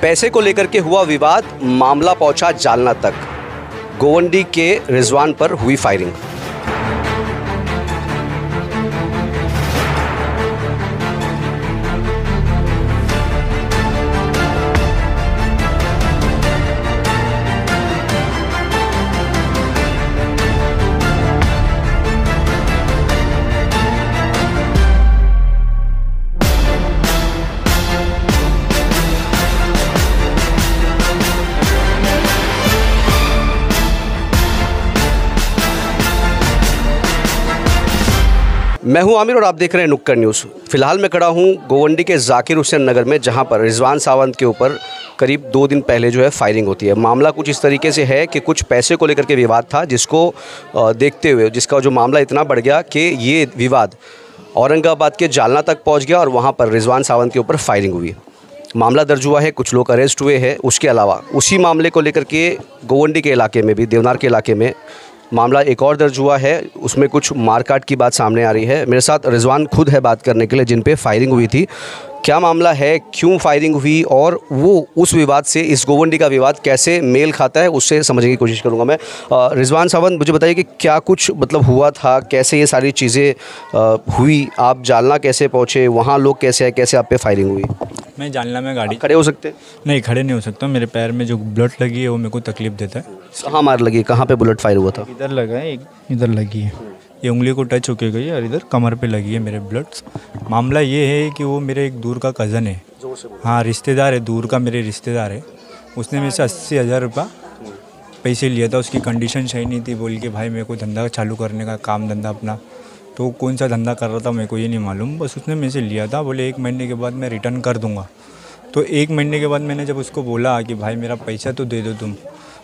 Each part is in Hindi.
पैसे को लेकर के हुआ विवाद, मामला पहुंचा जालना तक। गोवंडी के रिजवान पर हुई फायरिंग। मैं हूं आमिर और आप देख रहे हैं नुक्कड़ न्यूज़। फिलहाल मैं खड़ा हूं गोवंडी के जाकिर हुसैन नगर में, जहां पर रिजवान सावंत के ऊपर करीब 2 दिन पहले जो है फायरिंग होती है। मामला कुछ इस तरीके से है कि कुछ पैसे को लेकर के विवाद था, जिसको देखते हुए जिसका जो मामला इतना बढ़ गया कि ये विवाद औरंगाबाद के जालना तक पहुँच गया और वहाँ पर रिजवान सावंत के ऊपर फायरिंग हुई। मामला दर्ज हुआ है, कुछ लोग अरेस्ट हुए हैं। उसके अलावा उसी मामले को लेकर के गोवंडी के इलाके में भी, देवनार के इलाके में मामला एक और दर्ज हुआ है। उसमें कुछ मारकाट की बात सामने आ रही है। मेरे साथ रिजवान खुद है बात करने के लिए, जिन पे फायरिंग हुई थी। क्या मामला है, क्यों फायरिंग हुई और वो उस विवाद से इस गोवंडी का विवाद कैसे मेल खाता है, उससे समझने की कोशिश करूंगा मैं। रिजवान सावंत, मुझे बताइए कि क्या कुछ मतलब हुआ था, कैसे ये सारी चीज़ें हुई, आप जालना कैसे पहुँचे, वहाँ लोग कैसे आए, कैसे आप पे फायरिंग हुई? मैं जालना में गाड़ी खड़े हो सकते? नहीं, खड़े नहीं हो सकता। मेरे पैर में जो ब्लड लगी है वो मेरे को तकलीफ देता है। कहाँ मार लगी, कहाँ पे बुलेट फायर हुआ था? इधर लगा है, इधर लगी है, ये उंगली को टच होके गई और इधर कमर पे लगी है मेरे ब्लड्स। मामला ये है कि वो मेरे एक दूर का कज़न है, हाँ रिश्तेदार है, दूर का मेरे रिश्तेदार है। उसने मेरे से 80,000 रुपये पैसे लिया था। उसकी कंडीशन सही नहीं थी, बोल के भाई मेरे को धंधा चालू करने का, काम धंधा अपना। तो कौन सा धंधा कर रहा था मेरे को ये नहीं मालूम, बस उसने मेरे से लिया था। बोले 1 महीने के बाद मैं रिटर्न कर दूँगा। तो 1 महीने के बाद मैंने जब उसको बोला कि भाई मेरा पैसा तो दे दो तुम,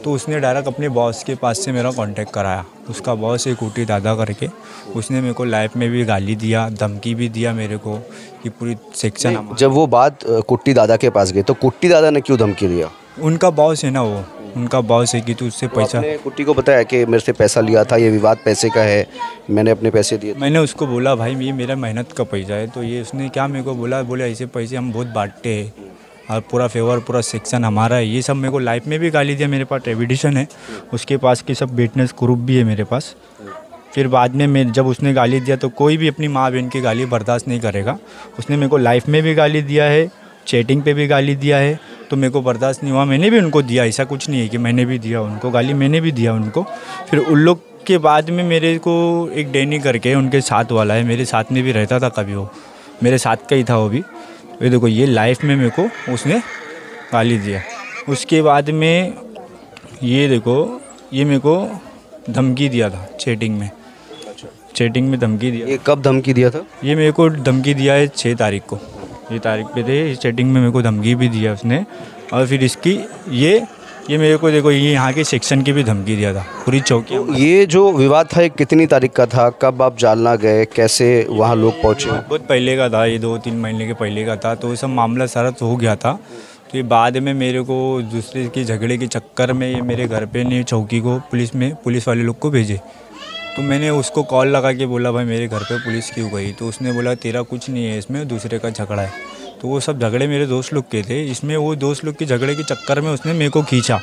तो उसने डायरेक्ट अपने बॉस के पास से मेरा कांटेक्ट कराया। उसका बॉस है कुट्टी दादा करके, उसने मेरे को लाइफ में भी गाली दिया, धमकी भी दिया मेरे को कि पूरी सेक्शन। जब वो बात कुट्टी दादा के पास गई तो कुट्टी दादा ने क्यों धमकी दिया? उनका बॉस है ना वो, उनका बॉस है कि तू उससे पैसा। कुट्टी को बताया कि मेरे से पैसा लिया था, ये विवाद पैसे का है, मैंने अपने पैसे दिए। मैंने उसको बोला भाई ये मेरा मेहनत का पैसा है। तो ये उसने क्या मेरे को बोला, बोले ऐसे पैसे हम बहुत बांटते हैं और पूरा फेवर, पूरा सेक्शन हमारा है। ये सब मेरे को लाइफ में भी गाली दिया। मेरे पास एविडेंस है, उसके पास की सब विटनेस प्रूफ भी है मेरे पास। फिर बाद में जब उसने गाली दिया तो कोई भी अपनी माँ बहन की गाली बर्दाश्त नहीं करेगा। उसने मेरे को लाइफ में भी गाली दिया है, चैटिंग पे भी गाली दिया है, तो मेरे को बर्दाश्त नहीं हुआ। मैंने भी उनको दिया, ऐसा कुछ नहीं है कि मैंने भी दिया उनको गाली, मैंने भी दिया उनको। फिर उन लोग के बाद में मेरे को एक डैनी करके उनके साथ वाला है, मेरे साथ में भी रहता था कभी, वो मेरे साथ का ही था वो भी। ये देखो, ये लाइफ में मेरे को उसने गाली दिया। उसके बाद में ये देखो, ये मेरे को धमकी दिया था चैटिंग में। चैटिंग में धमकी दिया। ये कब धमकी दिया था? ये मेरे को धमकी दिया है 6 तारीख को। ये तारीख पे थे, चैटिंग में मेरे को धमकी भी दिया उसने। और फिर इसकी ये मेरे को देखो, ये यहाँ के सेक्शन की भी धमकी दिया था, पूरी चौकी। ये जो विवाद था, ये कितनी तारीख का था? कब आप जालना गए, कैसे वहाँ लोग पहुँचे? बहुत पहले का था, ये 2-3 महीने के पहले का था। तो ये सब मामला सारा तो हो गया था। तो ये बाद में मेरे को दूसरे के झगड़े के चक्कर में ये मेरे घर पे ने चौकी को पुलिस वाले लोग को भेजे। तो मैंने उसको कॉल लगा के बोला भाई मेरे घर पे पुलिस क्यों गई? तो उसने बोला तेरा कुछ नहीं है इसमें, दूसरे का झगड़ा है। तो वो सब झगड़े मेरे दोस्त लोग के थे, इसमें वो दोस्त लोग के झगड़े के चक्कर में उसने मेरे को खींचा।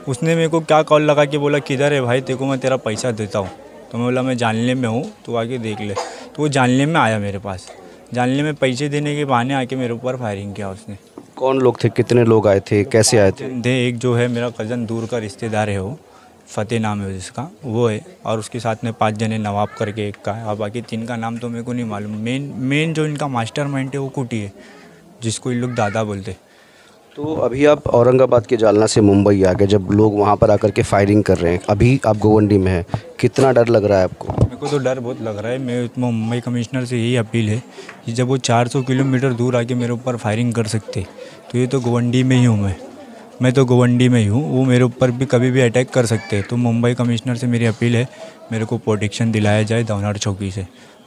उसने मेरे को क्या कॉल लगा के बोला किधर है भाई, तेरे को मैं तेरा पैसा देता हूँ। तो मैं बोला मैं जानने में हूँ, तो आके देख ले। तो वो जानने में आया मेरे पास, जानने में पैसे देने के बहाने आके मेरे ऊपर फायरिंग किया उसने। कौन लोग थे, कितने लोग आए थे, कैसे आए थे? एक जो है मेरा कज़न दूर का रिश्तेदार है, वो फ़तेह नाम है जिसका, वो है। और उसके साथ में 5 जने, नवाब करके एक का है, और बाकी 3 का नाम तो मेरे को नहीं मालूम। मेन जो इनका मास्टरमाइंड है वो कुटी है, जिसको इन लोग दादा बोलते। तो अभी आप औरंगाबाद के जालना से मुंबई आ गए, जब लोग वहाँ पर आकर के फायरिंग कर रहे हैं, अभी आप गोवंडी में हैं, कितना डर लग रहा है आपको? मेरे को तो डर बहुत लग रहा है। मैं मुंबई कमिश्नर से यही अपील है कि जब वो 400 किलोमीटर दूर आके मेरे ऊपर फायरिंग कर सकते, तो ये तो गोवंडी में ही हूँ मैं तो गोवंडी में ही हूँ। वो मेरे ऊपर भी कभी भी अटैक कर सकते हैं। तो मुंबई कमिश्नर से मेरी अपील है, मेरे को प्रोटेक्शन दिलाया जाए देवनार चौकी से।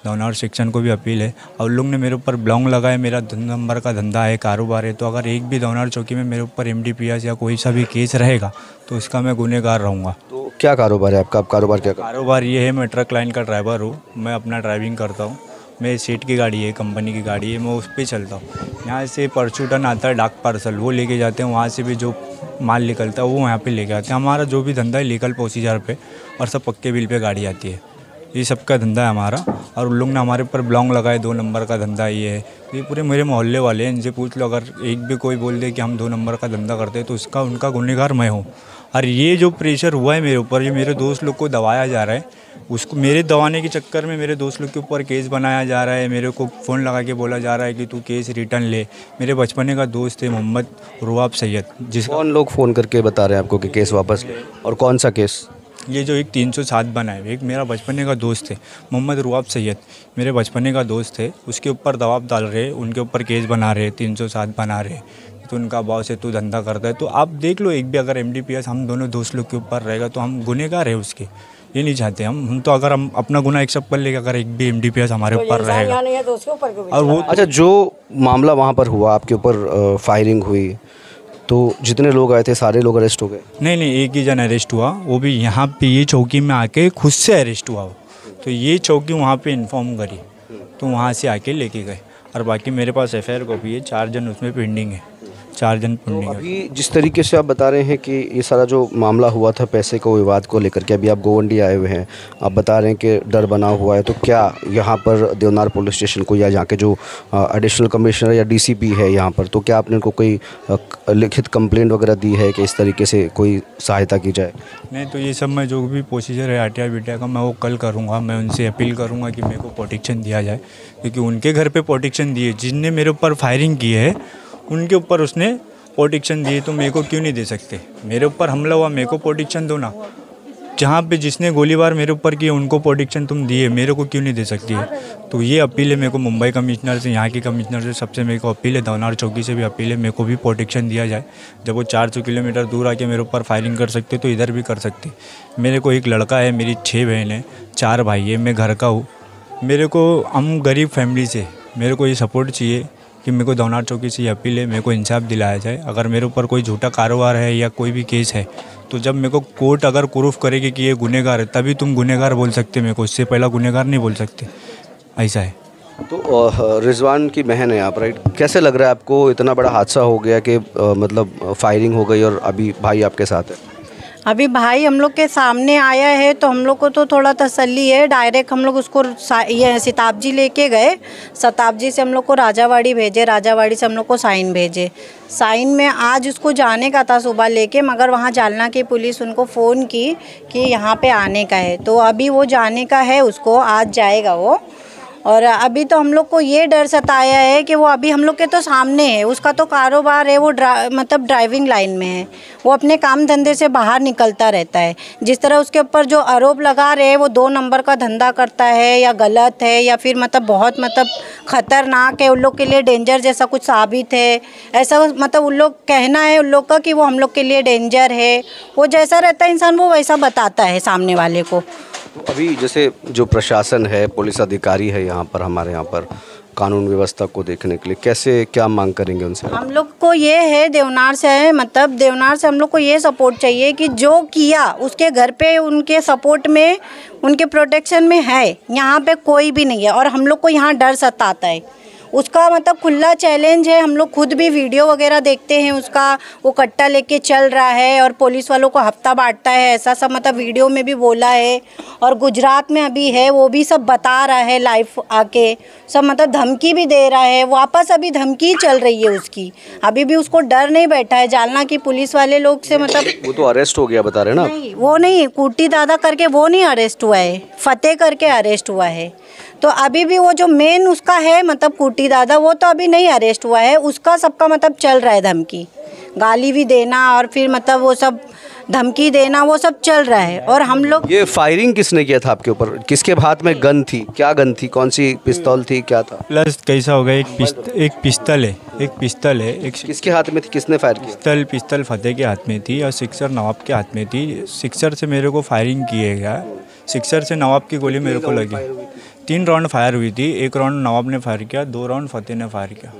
देवनार सेक्शन को भी अपील है। और लोग ने मेरे ऊपर ब्लॉग लगाए, मेरा 2 नंबर का धंधा है, कारोबार है। तो अगर एक भी देवनार चौकी में मेरे ऊपर MDPS या कोई सा भी केस रहेगा तो इसका मैं गुनहगार रहूँगा। तो क्या कारोबार है आपका? आप कारोबार क्या? कारोबार ये है, मैं ट्रक लाइन का ड्राइवर हूँ, मैं अपना ड्राइविंग करता हूँ मैं सेठ की गाड़ी है, कंपनी की गाड़ी है, मैं उस पर चलता हूँ। यहाँ से परचूटन आता है डाक पार्सल, वो लेके जाते हैं, वहाँ से भी जो माल निकलता है वो यहाँ पे लेके आते हैं। हमारा जो भी धंधा है लीगल प्रोसीजर पे और सब पक्के बिल पे गाड़ी आती है, ये सब का धंधा है हमारा। और उन लोग ने हमारे ऊपर ब्लॉन्ग लगाए 2 नंबर का धंधा ये है। ये पूरे मेरे मोहल्ले वाले हैं, इनसे पूछ लो, अगर एक भी कोई बोल दे कि हम 2 नंबर का धंधा करते हैं तो उसका उनका गुनहगार मैं हूँ। और ये जो प्रेशर हुआ है मेरे ऊपर, ये मेरे दोस्त लोग को दबाया जा रहा है, उसको मेरे दबाने के चक्कर में मेरे दोस्त लोग के ऊपर केस बनाया जा रहा है। मेरे को फ़ोन लगा के बोला जा रहा है कि तू केस रिटर्न ले। मेरे बचपने का दोस्त है मोहम्मद रुआब सैयद, जिसका कौन लोग फ़ोन करके बता रहे हैं आपको कि केस वापस ले, और कौन सा केस? ये जो एक 307 बना है, एक मेरा बचपने का दोस्त है मोहम्मद रुआब सैयद, मेरे बचपने का दोस्त है, उसके ऊपर दबाव डाल रहे, उनके ऊपर केस बना रहे, 307 बना रहे। तो उनका भाव से तू धंधा करता है, तो आप देख लो, एक भी अगर MDPS हम दोनों दोस्त लोग के ऊपर रहेगा तो हम गुनहगार है उसके। ये नहीं चाहते हम तो अगर हम अपना गुनाह एक्सेप्ट कर लेंगे, अगर एक भी MDPS हमारे ऊपर रहेगा और वो। अच्छा, जो मामला वहाँ पर हुआ, आपके ऊपर फायरिंग हुई, तो जितने लोग आए थे सारे लोग अरेस्ट हो गए? नहीं, एक ही जन अरेस्ट हुआ, वो भी यहाँ पे ये चौकी में आके खुद से अरेस्ट हुआ वो। तो ये चौकी वहाँ पे इन्फॉर्म करी, तो वहाँ से आके लेके गए। और बाकी मेरे पास FIR कॉपी है, 4 जन उसमें पेंडिंग है, 4 जन पेंडिंग है। अभी जिस तरीके से आप बता रहे हैं कि ये सारा जो मामला हुआ था पैसे को विवाद को लेकर के, अभी आप गोवंडी आए हुए हैं, आप बता रहे हैं कि डर बना हुआ है, तो क्या यहाँ पर देवनार पुलिस स्टेशन को या यहाँ के जो एडिशनल कमिश्नर या DCP है यहाँ पर, तो क्या आपने उनको कोई लिखित कंप्लेंट वगैरह दी है कि इस तरीके से कोई सहायता की जाए? नहीं, तो ये सब मैं जो भी प्रोसीजर है RTI का मैं वो कल करूँगा। मैं उनसे अपील करूँगा कि मेरे को प्रोटेक्शन दिया जाए, क्योंकि उनके घर पे प्रोटेक्शन दिए, जिनने मेरे ऊपर फायरिंग की है उनके ऊपर उसने प्रोटेक्शन दिए, तो मेरे को क्यों नहीं दे सकते? मेरे ऊपर हमला हुआ, मेरे को प्रोटेक्शन दो ना। जहाँ पे जिसने गोलीबार मेरे ऊपर किए उनको प्रोटेक्शन तुम दिए, मेरे को क्यों नहीं दे सकती है? तो ये अपील है मेरे को मुंबई कमिश्नर से, यहाँ के कमिश्नर से, सबसे मेरे को अपील है, देवनार चौकी से भी अपील है, मेरे को भी प्रोटेक्शन दिया जाए। जब वो 400 किलोमीटर दूर आके मेरे ऊपर फायरिंग कर सकते तो इधर भी कर सकते। मेरे को एक लड़का है, मेरी 6 बहन है, 4 भाई है, मैं घर का हूँ। मेरे को, हम गरीब फैमिली से, मेरे को ये सपोर्ट चाहिए कि मेरे को देवनार चौकी से ये अपील है, मेरे को इंसाफ दिलाया जाए। अगर मेरे ऊपर कोई झूठा कारोबार है या कोई भी केस है, तो जब मेरे को कोर्ट अगर प्रूफ करेगी कि ये गुनहगार है, तभी तुम गुनहगार बोल सकते मेरे को, इससे पहला गुनहगार नहीं बोल सकते। ऐसा है। तो रिजवान की बहन है आप, राइट? कैसे लग रहा है आपको, इतना बड़ा हादसा हो गया कि मतलब फायरिंग हो गई और अभी भाई आपके साथ है? अभी भाई हम लोग के सामने आया है, तो हम लोग को तो थोड़ा तसल्ली है। डायरेक्ट हम लोग उसको ये शताब्दी लेके गए, शताब्दी से हम लोग को राजावाड़ी भेजे, राजावाड़ी से हम लोग को साइन भेजे। साइन में आज उसको जाने का था सुबह लेके, मगर वहाँ जालना की पुलिस उनको फ़ोन की कि यहाँ पे आने का है, तो अभी वो जाने का है, उसको आज जाएगा वो। और अभी तो हम लोग को ये डर सताया है कि वो अभी हम लोग के तो सामने है, उसका तो कारोबार है, वो मतलब ड्राइविंग लाइन में है, वो अपने काम धंधे से बाहर निकलता रहता है। जिस तरह उसके ऊपर जो आरोप लगा रहे हैं, वो 2 नंबर का धंधा करता है या गलत है या फिर मतलब बहुत ख़तरनाक है, उन लोग के लिए डेंजर जैसा कुछ साबित है, ऐसा मतलब उन लोग कहना है उन लोग का कि वो हम लोग के लिए डेंजर है। वो जैसा रहता है इंसान, वो वैसा बताता है सामने वाले को। तो अभी जैसे जो प्रशासन है, पुलिस अधिकारी है यहाँ पर, हमारे यहाँ पर कानून व्यवस्था को देखने के लिए, कैसे क्या मांग करेंगे उनसे? हम लोग को ये है, देवनार से है, मतलब देवनार से हम लोग को ये सपोर्ट चाहिए कि जो किया उसके घर पे उनके सपोर्ट में, उनके प्रोटेक्शन में है, यहाँ पे कोई भी नहीं है। और हम लोग को यहाँ डर सताता है, उसका मतलब खुला चैलेंज है। हम लोग खुद भी वीडियो वगैरह देखते हैं उसका, वो कट्टा लेके चल रहा है और पुलिस वालों को हफ्ता बांटता है, ऐसा सब मतलब वीडियो में भी बोला है। और गुजरात में अभी है, वो भी सब बता रहा है लाइव आके, सब मतलब धमकी भी दे रहा है, वापस अभी धमकी चल रही है उसकी। अभी भी उसको डर नहीं बैठा है जालना की पुलिस वाले लोग से, मतलब वो तो अरेस्ट हो गया बता रहे ना? नहीं, वो नहीं, कुटी दादा करके वो नहीं अरेस्ट हुआ है, फतेह करके अरेस्ट हुआ है। तो अभी भी वो जो मेन उसका है, मतलब कुटी दादा, वो तो अभी नहीं अरेस्ट हुआ है, उसका सबका मतलब चल रहा है धमकी, गाली भी देना और फिर मतलब वो सब धमकी देना, वो सब चल रहा है। और हम लोग, ये फायरिंग किसने किया था आपके ऊपर? किसके हाथ में गन थी? क्या गन थी? कौन सी पिस्तौल थी? क्या था? प्लस कैसा होगा, एक पिस्तल है, एक किसके हाथ में थी? किसने फायर किया? पिस्तल फतेह के हाथ में थी और सिक्सर नवाब के हाथ में थी। सिक्सर से मेरे को फायरिंग किए गया, सिक्सर से नवाब की गोली मेरे को लगी। 3 राउंड फायर हुई थी, 1 राउंड नवाब ने फायर किया, 2 राउंड फतेह ने फायर किया।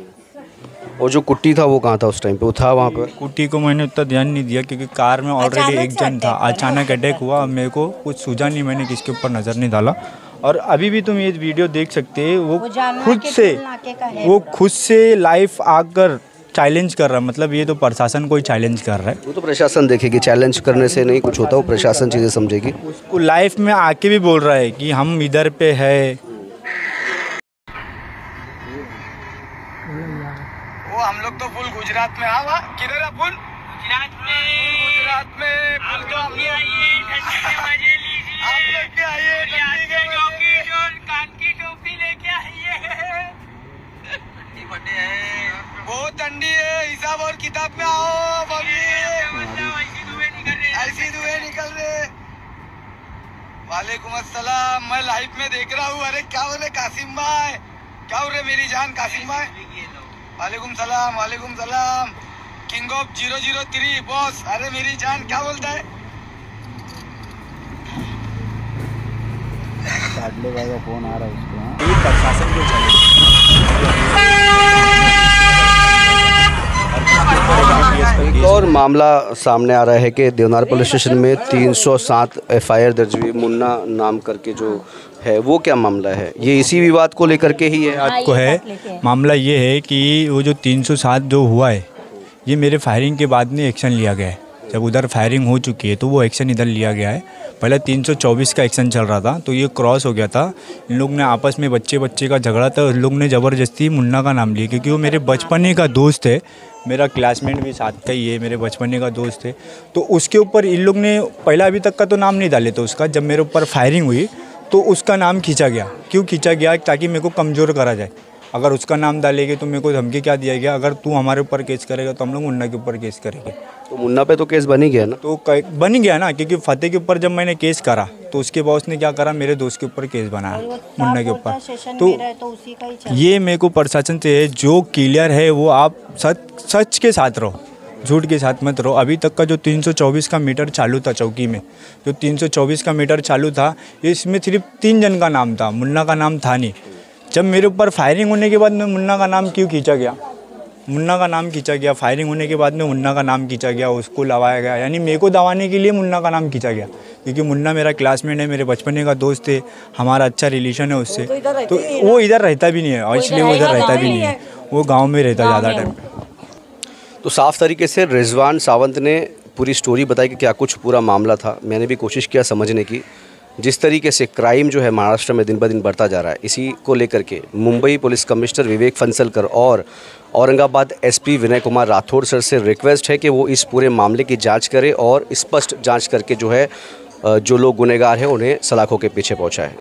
और जो कुट्टी था वो कहाँ था उस टाइम पे? वो था वहाँ पर? कुट्टी को मैंने उतना ध्यान नहीं दिया क्योंकि कार में ऑलरेडी एक जन था, अचानक अटैक हुआ, मेरे को कुछ सूझा नहीं, मैंने किसके ऊपर नज़र नहीं डाला। और अभी भी तुम ये वीडियो देख सकते हैं, वो जालना खुद के से टोल नाके का है। वो खुद से लाइव आकर चैलेंज कर रहा है। मतलब ये तो प्रशासन को ही चैलेंज कर रहा है। वो तो प्रशासन देखेगी, चैलेंज करने से नहीं कुछ होता, वो प्रशासन चीज़ें समझेगी। उसको लाइफ में आके भी बोल रहा है कि हम इधर पे है। वो हम लोग तो फुल गुजरात में। हाँ वहाँ किधर है फुल? गुजरात में फुल तो हम लोग आप लेके आइए, कान की टोपी लेके आइए। बहुत ठंडी है, हिसाब और किताब में आओ ऐसी धुएं निकल रहे। वालेकुम अस्सलाम, मैं लाइव में देख रहा हूँ। अरे क्या बोले कासिम भाई, क्या हो रहे मेरी जान कासिम भाई? वालेकुम सलाम, वालेकुम सलाम। किंग ऑफ 003 बॉस, अरे मेरी जान क्या बोलता है? फोन आ रहा है उसको। प्रशासन को एक और मामला सामने आ रहा है कि देवनार पुलिस स्टेशन में 307 FIR दर्ज हुई, मुन्ना नाम करके जो है, वो क्या मामला है? ये इसी विवाद को लेकर के ही है आज को है। मामला ये है कि वो जो 307 जो हुआ है, ये मेरे फायरिंग के बाद में एक्शन लिया गया है। जब उधर फायरिंग हो चुकी है तो वो एक्शन इधर लिया गया है। पहले 324 का एक्शन चल रहा था, तो ये क्रॉस हो गया था। इन लोग ने आपस में बच्चे का झगड़ा था, उन लोग ने ज़बरदस्ती मुन्ना का नाम लिया, क्योंकि वो मेरे बचपने का दोस्त है, मेरा क्लासमेट भी साथ का ही है, मेरे बचपने का दोस्त है। तो उसके ऊपर इन लोग ने पहला अभी तक का तो नाम नहीं डाले थे उसका। जब मेरे ऊपर फायरिंग हुई तो उसका नाम खींचा गया। क्यों खींचा गया? ताकि मेरे को कमज़ोर करा जाए। अगर उसका नाम डालेंगे तो मेरे को धमकी क्या दिया गया, अगर तू हमारे ऊपर केस करेगा तो हम लोग मुन्ना के ऊपर केस करेंगे। तो मुन्ना पे तो केस बन ही गया ना? तो बन गया ना, क्योंकि फतेह के ऊपर जब मैंने केस करा तो उसके बॉस ने क्या करा, मेरे दोस्त के ऊपर केस बनाया मुन्ना के ऊपर। तो ये मेरे को प्रशासन से है, जो क्लियर है वो आप सच के साथ रहो, झूठ के साथ मत रहो। अभी तक का जो 324 का मीटर चालू था चौकी में, जो 324 का मीटर चालू था, इसमें सिर्फ 3 जन का नाम था, मुन्ना का नाम था नहीं। जब मेरे ऊपर फायरिंग होने के बाद में मुन्ना का नाम क्यों खींचा गया? मुन्ना का नाम खींचा गया, फायरिंग होने के बाद में मुन्ना का नाम खींचा गया, उसको दबाया गया। यानी मेरे को दबाने के लिए मुन्ना का नाम खींचा गया, क्योंकि मुन्ना मेरा क्लासमेट है, मेरे बचपने का दोस्त है, हमारा अच्छा रिलेशन है उससे। तो वो इधर रहता भी नहीं है, और इसलिए वो इधर रहता भी नहीं है, वो गाँव में रहता ज़्यादा टाइम। तो साफ तरीके से रिजवान सावंत ने पूरी स्टोरी बताई कि क्या कुछ पूरा मामला था। मैंने भी कोशिश किया समझने की। जिस तरीके से क्राइम जो है महाराष्ट्र में दिन ब दिन बढ़ता जा रहा है, इसी को लेकर के मुंबई पुलिस कमिश्नर विवेक फंसलकर और औरंगाबाद SP विनय कुमार राठौड़ सर से रिक्वेस्ट है कि वो इस पूरे मामले की जांच करें और स्पष्ट जांच करके जो है जो लोग गुनहगार हैं उन्हें सलाखों के पीछे पहुंचाएं।